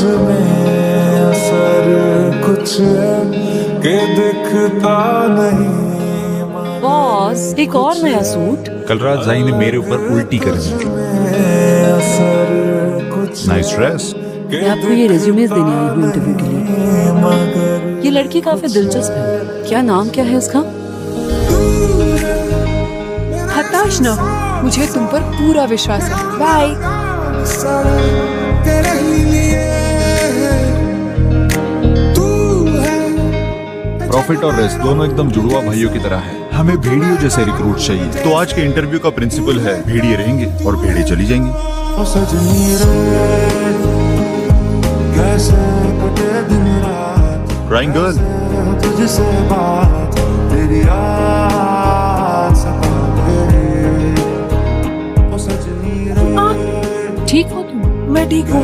में असर कुछ है के दिखता नहीं। बॉस, एक और नया सूट। कल रात जाई ने मेरे ऊपर उल्टी कर दी। Nice dress. मैं आपको ये रिज्यूमेस देने आई हूँ इंटरव्यू के लिए। ये लड़की काफी दिलचस्प है। क्या नाम क्या है उसका? हताश ना हो, मुझे तुम पर पूरा विश्वास है। बाय। प्रॉफिट और रिस्क दोनों एकदम जुड़वा भाइयों की तरह है। हमें भेड़ियों जैसे रिक्रूट चाहिए। तो आज के इंटरव्यू का प्रिंसिपल है भेड़िए रहेंगे और भेड़िए चली जाएंगी। Crying girl. ठीक हो तुम? मैं ठीक हूँ।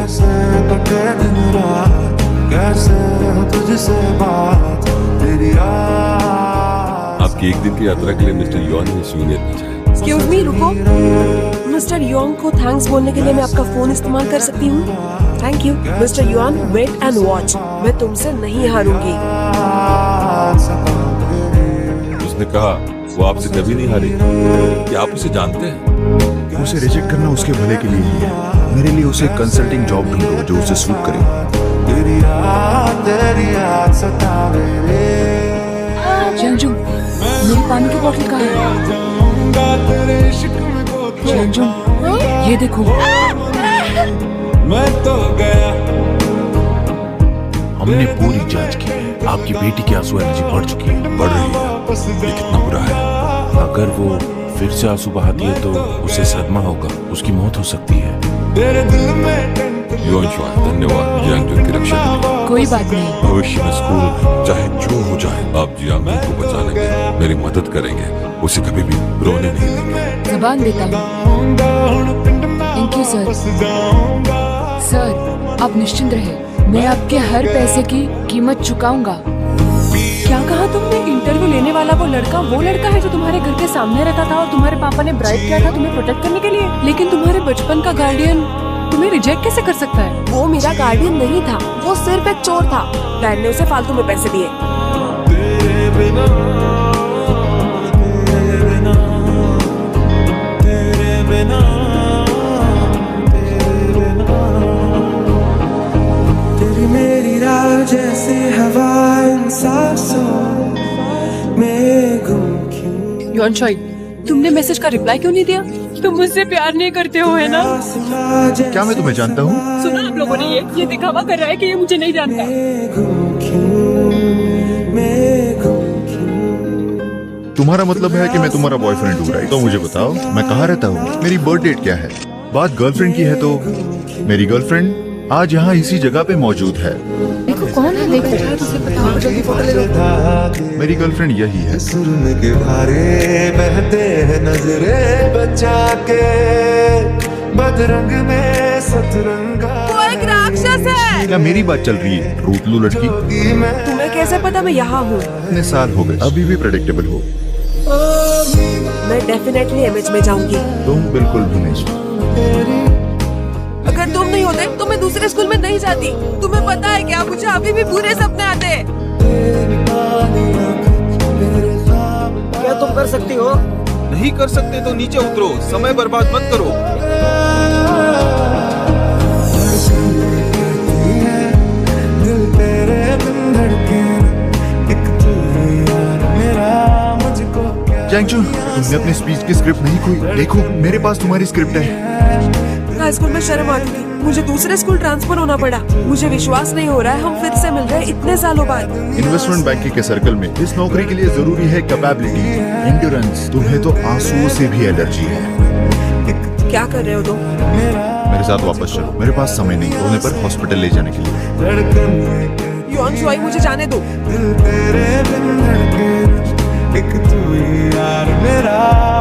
आपकी एक दिन की यात्रा के लिए मिस्टर युआन ने सूनियर भेजा है। एक्सक्यूज मी, रुको। मिस्टर युआन को थैंक्स बोलने के लिए मैं आपका फोन इस्तेमाल कर सकती हूँ? Thank you. Mister Yuan, wait and watch. मैं तुमसे नहीं हारूंगी। उसने कहा वो आपसे कभी नहीं हारी। क्या आप उसे जानते हैं? उसे रिजेक्ट करना उसके भले के लिए ही है। मेरे लिए उसे कंसल्टिंग जॉब ढूंढो जो उसे सूट करे। जंजू, मेरी पानी की बोतल कहाँ है? जंजू, ये देखो। मैं तो गया। हमने पूरी जांच की है। आपकी बेटी की आंसू एनर्जी बढ़ चुकी है। बढ़ रही है। ये कितना बुरा है। अगर वो फिर से आंसू बहाती है तो उसे सदमा होगा। उसकी मौत हो सकती है। युआन शुआन, धन्यवाद जियांग की रक्षा के लिए। कोई बात नहीं। भविष्य में स्कूल चाहे जो हो जाए, आप जियांग को बचा लेंगे, मेरी मदद करेंगे, उसे कभी भी रोने नहीं देंगे। जबान देता हूँ। Thank you sir. सर, आप निश्चिंत रहे। मैं आपके हर पैसे की कीमत चुकाऊंगा। क्या कहा तुमने? इंटरव्यू लेने वाला वो लड़का है जो तुम्हारे घर के सामने रहता था और तुम्हारे पापा ने ब्राइब किया था तुम्हें प्रोटेक्ट करने के लिए। लेकिन तुम्हारे बचपन का गार्डियन तुम्हें रिजेक्ट कैसे कर सकता है? वो मेरा गार्डियन नहीं था, वो सिर्फ एक चोर था। डैड ने उसे फालतू में पैसे दिए। तेरे बिना, तेरे बिना, तेरे बिना, तेरी मेरी राह जैसे हवा इन सांसों में गुम क्यों। युआन शॉय, तुमने मैसेज का रिप्लाई क्यों नहीं दिया? तुम मुझसे प्यार नहीं करते हो, है ना? क्या मैं तुम्हें जानता हूँ? सुना आप लोगों ने ये दिखावा कर रहा है कि ये मुझे नहीं जानता। तुम्हारा मतलब है कि मैं तुम्हारा बॉयफ्रेंड हूँ, राइट? तो मुझे बताओ मैं कहाँ रहता हूँ, मेरी बर्थ डेट क्या है? बात गर्लफ्रेंड की है तो मेरी गर्लफ्रेंड आज यहाँ इसी जगह पे मौजूद है। देखो कौन है, देखो तुझे बताओ, जल्दी फोटो ले लो। मेरी गर्लफ्रेंड यही है। सुरन के धारे बहते हैं नजरे बचा के, बदरंग में सतरंगा। वो एक राक्षस है। क्या मेरी बात चल रही है, रूतलू लड़की? तुम्हें कैसे पता मैं यहाँ हूँ? इतने साल हो गए, अभी भी प्रेडिक्टेबल हो। मैं डेफिनेटली एमएच में जाऊंगी। तुम बिल्कुल भी नहीं। अगर तुम नहीं होते तो मैं दूसरे स्कूल में नहीं जाती। तुम्हें पता है क्या, मुझे अभी भी बुरे सपने आते हैं। क्या तुम कर सकती हो? नहीं कर सकते तो नीचे उतरो, समय बर्बाद मत करो। जैंगचू, तुमने अपनी स्पीच की स्क्रिप्ट नहीं खोई? देखो मेरे पास तुम्हारी स्क्रिप्ट है। हाई स्कूल में शर्म आती थी, मुझे दूसरे स्कूल ट्रांसफर होना पड़ा। मुझे विश्वास नहीं हो रहा है हम फिर से मिल रहे इतने सालों बाद। इन्वेस्टमेंट बैंकिंग के सर्कल में इस नौकरी के लिए जरूरी है कैपेबिलिटी, एंड्योरेंस। तुम्हें तो आंसुओं से भी एलर्जी है। क्या कर रहे हो तुम? मेरे साथ वापस चलो, मेरे पास समय नहीं होने पर हॉस्पिटल ले जाने के लिए। युआन शुआई, मुझे जाने दो। एक तू यार मेरा,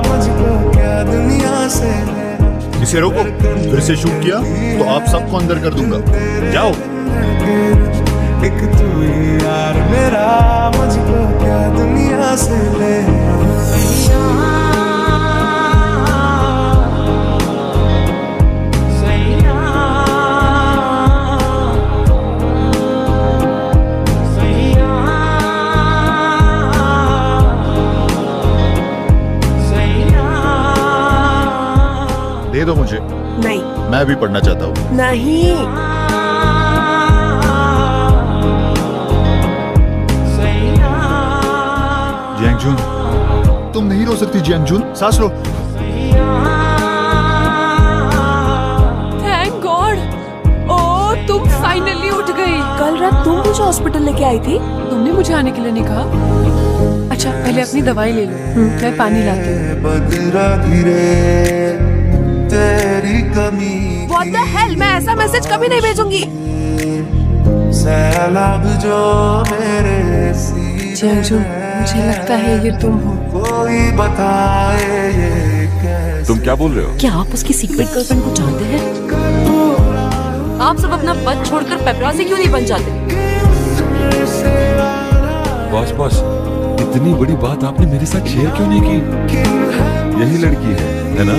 मुझको क्या दुनिया से। इसे रोको, फिर से शूट किया तो आप सबको अंदर कर दूंगा। जाओ। एक तू यार मेरा, मुझको क्या दुनिया से ले। दे दो मुझे, नहीं मैं भी पढ़ना चाहता हूँ। नहीं। जियांगजुन, तुम नहीं रो सकती जियांगजुन, सांस लो। थैंक गॉड, ओ तुम फाइनली उठ गई। कल रात तुम मुझे हॉस्पिटल लेके आई थी। तुमने मुझे आने के लिए नहीं कहा। अच्छा पहले अपनी दवाई ले लो, मैं पानी लाती हूँ। बदरा गिरे तेरी कमी What the hell? मैं ऐसा मैसेज कभी नहीं भेजूंगी। सैलाब जो मेरे जियांगजुन, मुझे लगता है ये तुम हो। कोई बताए ये कैसे। तुम क्या बोल रहे हो? क्या आप उसकी सीक्रेट गर्लफ्रेंड को जानते हैं? आप सब अपना पद छोड़कर पेपराजी क्यों नहीं बन जाते? बॉस, इतनी बड़ी बात आपने मेरे साथ शेयर क्यों नहीं की? यही लड़की है ना?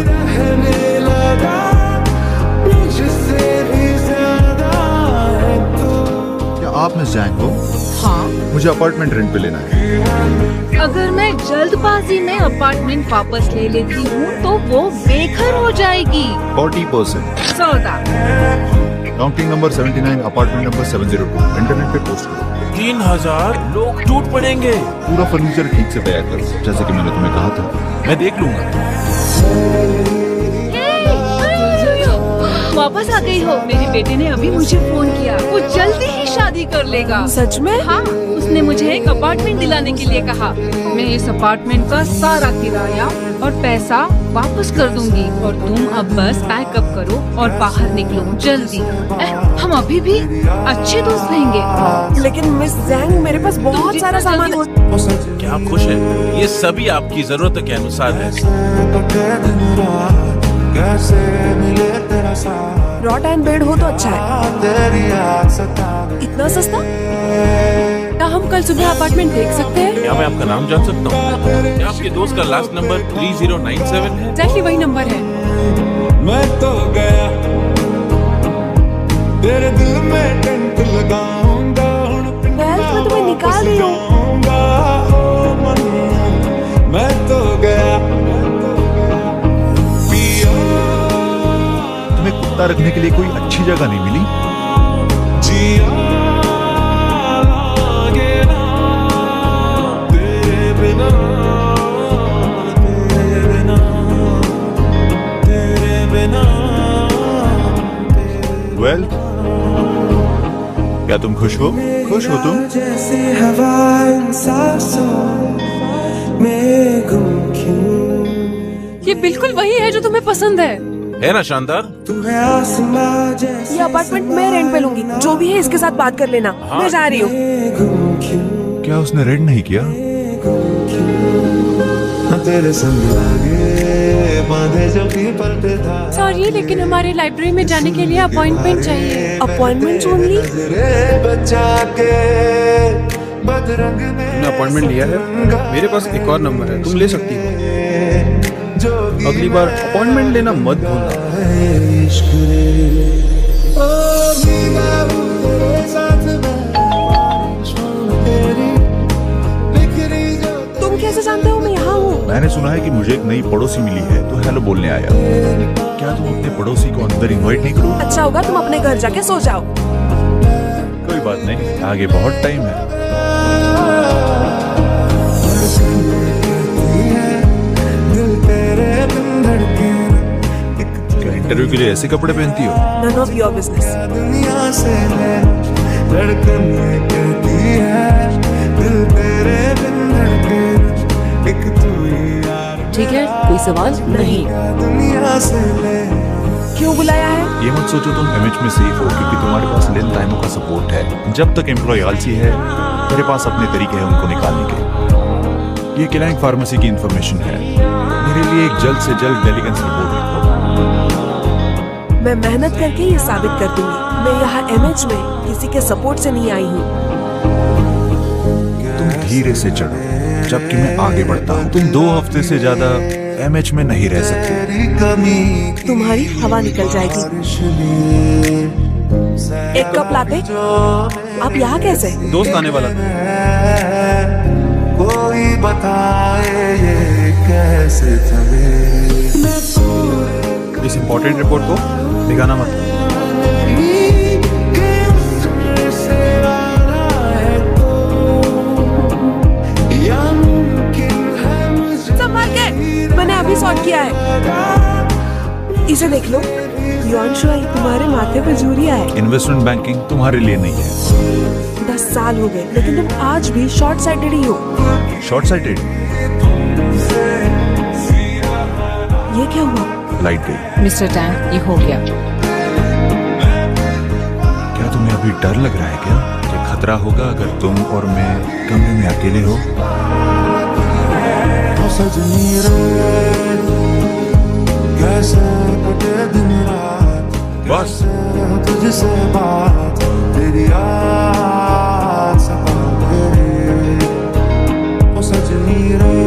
क्या आप मिस जैंग हो? हाँ, मुझे अपार्टमेंट रेंट पे लेना है। अगर मैं जल्दबाजी में अपार्टमेंट वापस ले लेती हूँ तो वो बेघर हो जाएगी। 40%। सौदा। Counting number 79, apartment number 702। Internet पे पोस्ट करो। 3000 लोग टूट पड़ेंगे। पूरा फर्नीचर ठीक से तैयार करो, जैसे कि मैंने तुम्हें कहा था। मैं देख लूंगा। वापस आ गई हो। मेरे बेटे ने अभी मुझे फोन किया, वो जल्दी ही शादी कर लेगा। सच में? हाँ, उसने मुझे एक अपार्टमेंट दिलाने के लिए कहा। मैं इस अपार्टमेंट का सारा किराया और पैसा वापस कर दूंगी और तुम अब बस पैकअप करो और बाहर निकलो जल्दी। हम अभी भी अच्छे दोस्त रहेंगे। लेकिन मिस जैंग, मेरे पास बहुत सारा सामान है। क्या आप खुश हैं? ये सभी आपकी जरूरतों के अनुसार है। कैसे मिले तेरा साथ, रॉट एंड बेड हो तो अच्छा है। तेरी याद सतावे। इतना सस्ता? क्या हम कल सुबह अपार्टमेंट देख सकते हैं? क्या मैं आपका नाम जान सकता हूँ? क्या आपके दोस्त का लास्ट नंबर 3097 है? एग्जैक्टली वही नंबर है। मैं तो गया तेरे दिल में टेंट लगाऊंगा। मैं तुम्हें निकाल रही हूँ। मैं तो गया तुम्हें कुत्ता रखने के लिए कोई अच्छी जगह नहीं मिली? जिया लागे ना तेरे बिना, तेरे बिना, तेरे बिना। वेल, क्या तुम खुश हो? खुश हो तुम? जैसी हवा इन सांसों में गुम क्यों, ये बिल्कुल वही है जो तुम्हें पसंद है ना शानदार? तुम्हें आसमां जैसे ये अपार्टमेंट मैं रेंट पे लूंगी। जो भी है इसके साथ बात कर लेना। मैं जा रही हूँ। गुम क्यों, क्या उसने रेंट नहीं किया? तेरे संग लगे बांधे जो पीपल पे था। सॉरी, लेकिन हमारे लाइब्रेरी में जाने के लिए अपॉइंटमेंट चाहिए। Appointment only? नजरे बचा के बदरंग ने तुमने अपॉइंटमेंट लिया है? मेरे पास एक और नंबर है, तुम ले सकती हो। अगली बार अपॉइंटमेंट लेना मत भूलना। इश्क ने ओ भीगा हूँ तेरे साथ मैं, तेरी बिखरी जो। तुम कैसे जानते हो मैं यहाँ हूँ? मैंने सुना है कि मुझे एक नई पड़ोसी मिली है, तो हेलो बोलने आया। क्या तुम अपने पड़ोसी को अंदर इनवाइट नहीं करो? अच्छा होगा तुम अपने घर जाके सो जाओ। कोई बात नहीं, आगे बहुत टाइम है। क्या इंटरव्यू के लिए ऐसे कपड़े पहनती हो? None of your business. दुनिया से है धड़कन कहती है, दिल तेरे बिन धड़के, एक तू ही यार। ठीक है, कोई सवाल नहीं? दुनिया से ले क्यों बुलाया है? ये मत सोचो तुम एमएच में सेफ हो, क्योंकि तुम्हारे पास लेन टाइमों का सपोर्ट है। जब तक एम्प्लॉय आलसी है, मेरे पास अपने तरीके हैं उनको निकालने के। ये किलाइंग फार्मेसी की इंफॉर्मेशन है। मेरे लिए एक जल्द से जल्द डेलीगेंस रिपोर्ट लिखो। मैं मेहनत करके ये साबित कर दूंगी। मैं यहाँ एमएच में किसी के सपोर्ट से नहीं आई हूँ। तुम धीरे से चढ़ो, जबकि मैं आगे बढ़ता हूँ। तुम 2 हफ्ते से ज्यादा एमएच में नहीं रह सकते। तेरी कमी तुम्हारी हवा निकल जाएगी। एक कप लाते? आप यहाँ कैसे? दोस्त आने वाला था। कोई बताए ये कैसे चले। इस इस इम्पोर्टेंट रिपोर्ट को दिखाना मत। संभाल के, मैंने अभी सॉर्ट किया है। इसे देख लो, युआन शुआई तुम्हारे माथे पे जूरिया है। इन्वेस्टमेंट बैंकिंग तुम्हारे लिए नहीं है। 10 साल हो गए, लेकिन तुम आज भी शॉर्ट साइटेड ही हो। Short sighted? ये क्या हुआ? लाइट गई। मिस्टर टैंग, ये हो गया। क्या तुम्हें अभी डर लग रहा है क्या कि खतरा होगा अगर तुम और मैं कमरे में अकेले हो? सजनी रे कैसे कटे दिन रात, बस तुझसे बात तेरी याद सताए रे। ओ सजनी रे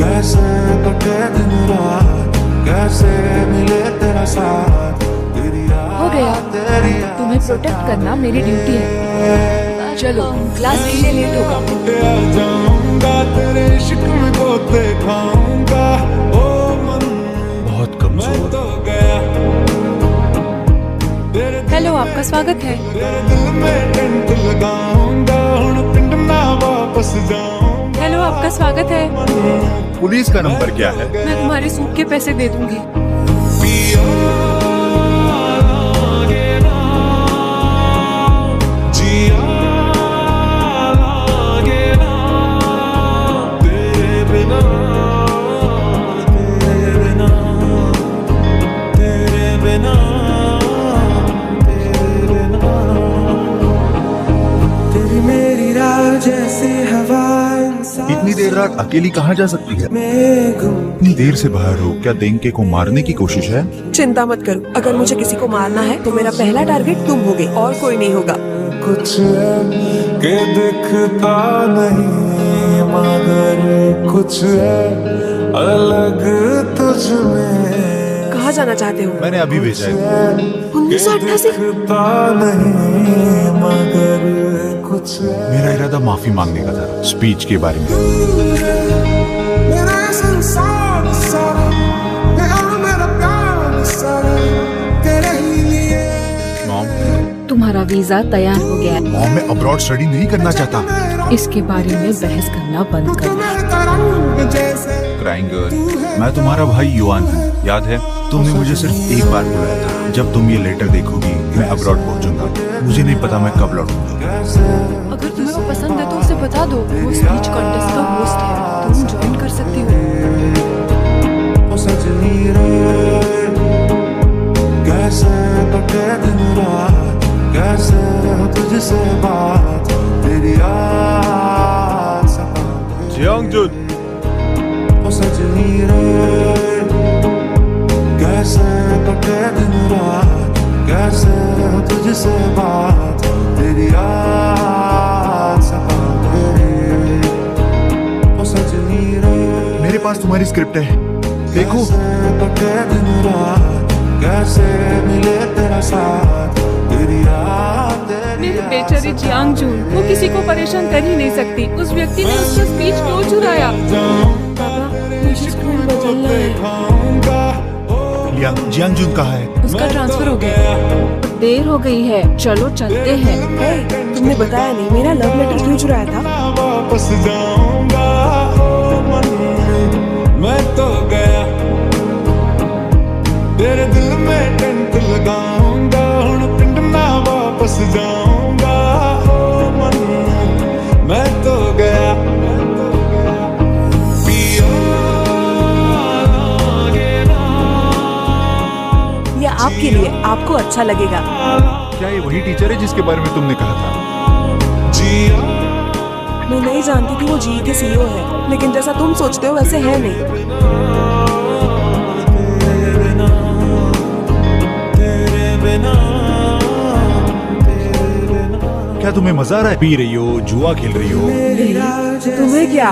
कैसे कटे दिन रात, कैसे मिले तेरा साथ, तेरी हो गया। तुम्हें प्रोटेक्ट करना मेरी ड्यूटी है। चलो, क्लास के लिए लेट होगा। जाऊंगा तेरे इश्क में को दिखाऊंगा, ओ मन बहुत कमजोर। तो गया हेलो, आपका स्वागत है। तेरे दिल में टेंट लगाऊंगा, हुण पिंड ना वापस जाऊंगा। हेलो, आपका स्वागत है। पुलिस का नंबर क्या है? मैं तुम्हारे सूट के पैसे दे दूंगी। पिया लागे ना, जिया लागे ना, तेरे बिना, तेरे बिना, तेरे बिना, तेरे बिना। तेरी मेरी राह जैसे हवा, इतनी देर रात अकेली कहाँ जा सकती है? इतनी देर से बाहर हो, क्या देंके को मारने की कोशिश है? चिंता मत करो, अगर मुझे किसी को मारना है तो मेरा पहला टारगेट तुम होगे और कोई नहीं होगा। कुछ है के दिखता नहीं, मगर कुछ है अलग तुझ में। कहाँ जाना चाहते हो? मैंने अभी भेजा है। 1988। दिखता नहीं, मगर कुछ है मेरा इरादा माफी मांगने का था, स्पीच के बारे में। मेरा संसार सारा, मेरा प्यार सारा तेरे ही लिए। मॉम, तुम्हारा वीजा तैयार हो गया है। मॉम मैं अब्रॉड स्टडी नहीं करना चाहता। इसके बारे में बहस करना बंद करो। क्राइंग गर्ल, मैं तुम्हारा भाई युआन हूँ, याद है? तुमने मुझे सिर्फ एक बार बुलाया था। जब तुम ये लेटर देखोगी मैं अब्रॉड पहुंचूंगा। मुझे नहीं पता मैं कब लौटूंगा। अगर तुम्हें वो पसंद है तो उसे बता दो। वो स्पीच कॉन्टेस्ट का होस्ट है, तुम ज्वाइन कर सकती हो। ओ सजनी रे कैसे कटे दिन रात, कैसे हो तुझसे बात, तेरी याद सताए। जियांगजुन, ओ सजनी रे कैसे कटे दिन रात, कैसे हो तुझसे बात, तेरी याद सताए रे। ओ सजनी रे मेरे पास तुम्हारी स्क्रिप्ट है, देखो। कटे दिन रात, कैसे मिले तेरा साथ, तेरी याद, तेरी मेरी बेचारी जियांगजुन, वो किसी को परेशान कर ही नहीं सकती। उस व्यक्ति ने उसका स्पीच क्यों चुराया? पापा, मुझे स्कूल बदलना है। जियांगजुन कहाँ है? उसका ट्रांसफर हो गया। देर हो गई है, चलो चलते हैं। तुमने बताया नहीं मेरा लव लेटर क्यों चुराया था? वापस जाऊंगा, ओ मन मैं तो गया, तेरे दिल में टेंट लगाऊंगा, हुण पिंड ना वापस जाऊंगा, ओ मन मैं तो गया। ये आपके लिए, आपको अच्छा लगेगा। क्या ये वही टीचर है जिसके बारे में तुमने कहा था? मैं नहीं जानती थी वो जी के सीईओ है, लेकिन जैसा तुम सोचते हो वैसे है नहीं। क्या तुम्हें मजा आ रहा है? पी रही हो, जुआ खेल रही हो? तुम्हें क्या?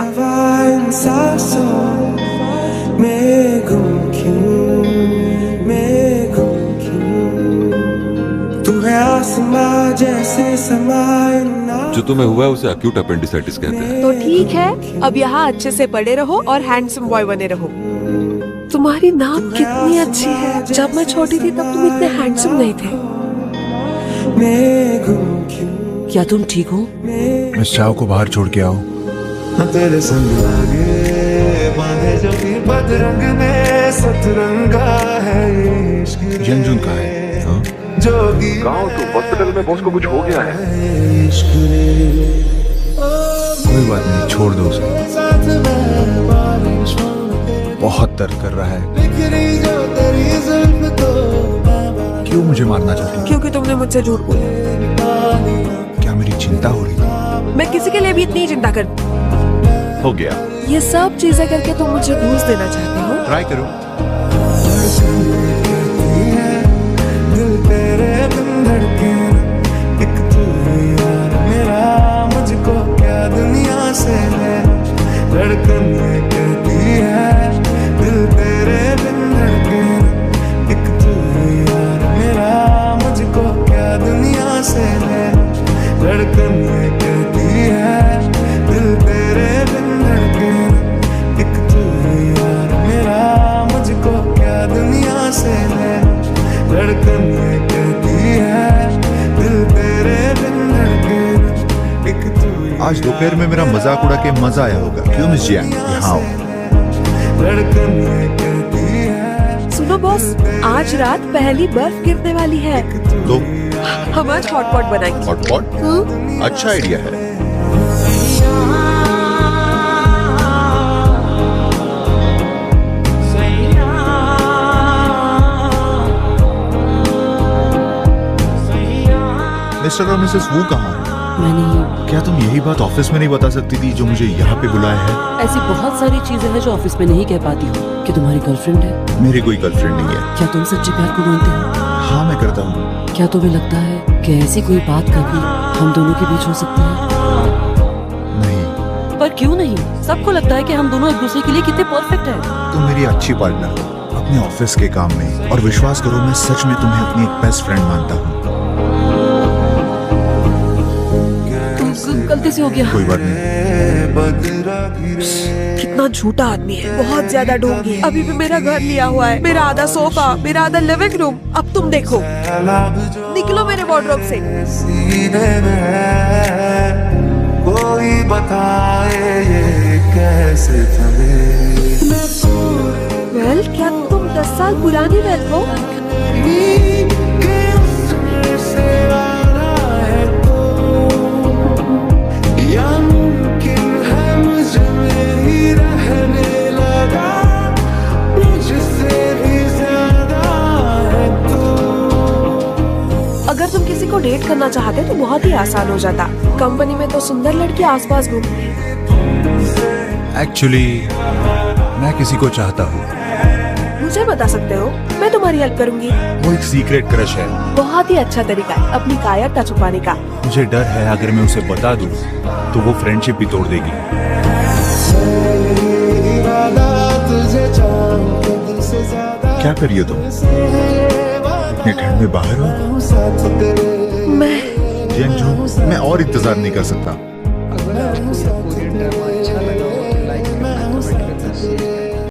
जो तुम्हें हुआ है उसे एक्यूट अपेंडिसाइटिस कहते हैं। तो ठीक है, अब यहाँ अच्छे से पढ़े रहो और हैंडसम बॉय बने रहो। तुम्हारी नाक कितनी अच्छी है। जब मैं छोटी थी तब तुम इतने हैंडसम नहीं थे। क्या तुम ठीक हो? मिस चाओ को बाहर छोड़ के आओ। तेरे संग लागे बांधे जो कि बदरंग में सतरंगा है इश्क रे। यंजुन कहाँ है? हाँ? जोगी गाँव तो हॉस्पिटल में बॉस को कुछ हो गया है। इश्क रे। कोई बात नहीं, छोड़ दो उसे। साथ में बारिश में बहुत दर्द कर रहा है। बिखरी जो तेरी जुल्फ तो क्यों मुझे मारना चाहती हो? क्योंकि तुमने मुझसे झूठ बोला। क्या मेरी चिंता हो रही थी? मैं किसी के लिए भी इतनी चिंता करती। हो गया। ये सब चीजें करके तुम मुझे घूस देना चाहते हो। ट्राई करो। दिल तेरे बिन धड़के एक तू यार मेरा मुझको क्या दुनिया से है धड़कन ये कहती है दिल तेरे बिन धड़के एक तू यार मेरा मुझको क्या दुनिया से है धड़कन ये कहती है दिल तेरे बिन धड़के एक तू यार मेरा मुझको क्या दुनिया से है धड़कन ये कहती है दिल तेरे बिन धड़के एक तू आज दोपहर में मेरा मजाक उड़ा के मजा आया होगा। क्यों मिस जियांग? यहाँ आओ। धड़कन ये कहती है। सुनो बॉस, आज रात पहली बर्फ गिरने वाली है। तो हम आज हॉटपॉट बनाएंगे। हॉटपॉट अच्छा आइडिया है। मिस्टर और मिसेस वू कहाँ है? मैंने क्या तुम यही बात ऑफिस में नहीं बता सकती थी जो मुझे यहाँ पे बुलाया है? ऐसी बहुत सारी चीजें हैं जो ऑफिस में नहीं कह पाती हूँ। कि तुम्हारी गर्लफ्रेंड है? मेरी कोई गर्लफ्रेंड नहीं है। क्या तुम सच्चे प्यार को मानते हो? हाँ मैं करता हूँ। क्या तुम्हें लगता है कि ऐसी कोई बात कभी हम दोनों के बीच हो सकती है? नहीं। पर क्यों नहीं? सबको लगता है कि हम दोनों एक दूसरे के लिए कितने परफेक्ट हैं। तुम मेरी अच्छी पार्टनर हो अपने ऑफिस के काम में, और विश्वास करो मैं सच में तुम्हें अपनी एक बेस्ट फ्रेंड मानता हूँ। गलती से हो गया। कोई बात नहीं। कितना झूठा आदमी है, बहुत ज्यादा ढोंगी है। अभी भी मेरा घर लिया हुआ है, मेरा आधा सोफा, मेरा आधा लिविंग रूम। अब तुम देखो, निकलो मेरे वार्डरोब से। सीने में कोई बताए ये कैसे थमे। वेल, क्या तुम 10 साल पुरानी रहते हो? अगर तुम किसी को डेट करना चाहते तो बहुत ही आसान हो जाता। कंपनी में तो सुंदर लड़की आसपास घूमती है। एक्चुअली मैं किसी को चाहता हूँ। मुझे बता सकते हो, मैं तुम्हारी हेल्प करूंगी। वो एक सीक्रेट क्रश है। बहुत ही अच्छा तरीका है अपनी कायरता छुपाने का। मुझे डर है अगर मैं उसे बता दूँ तो वो फ्रेंडशिप भी तोड़ देगी। क्या करिए तुम? इतनी ठंड में बाहर हो? मैं मैं और इंतजार नहीं कर सकता।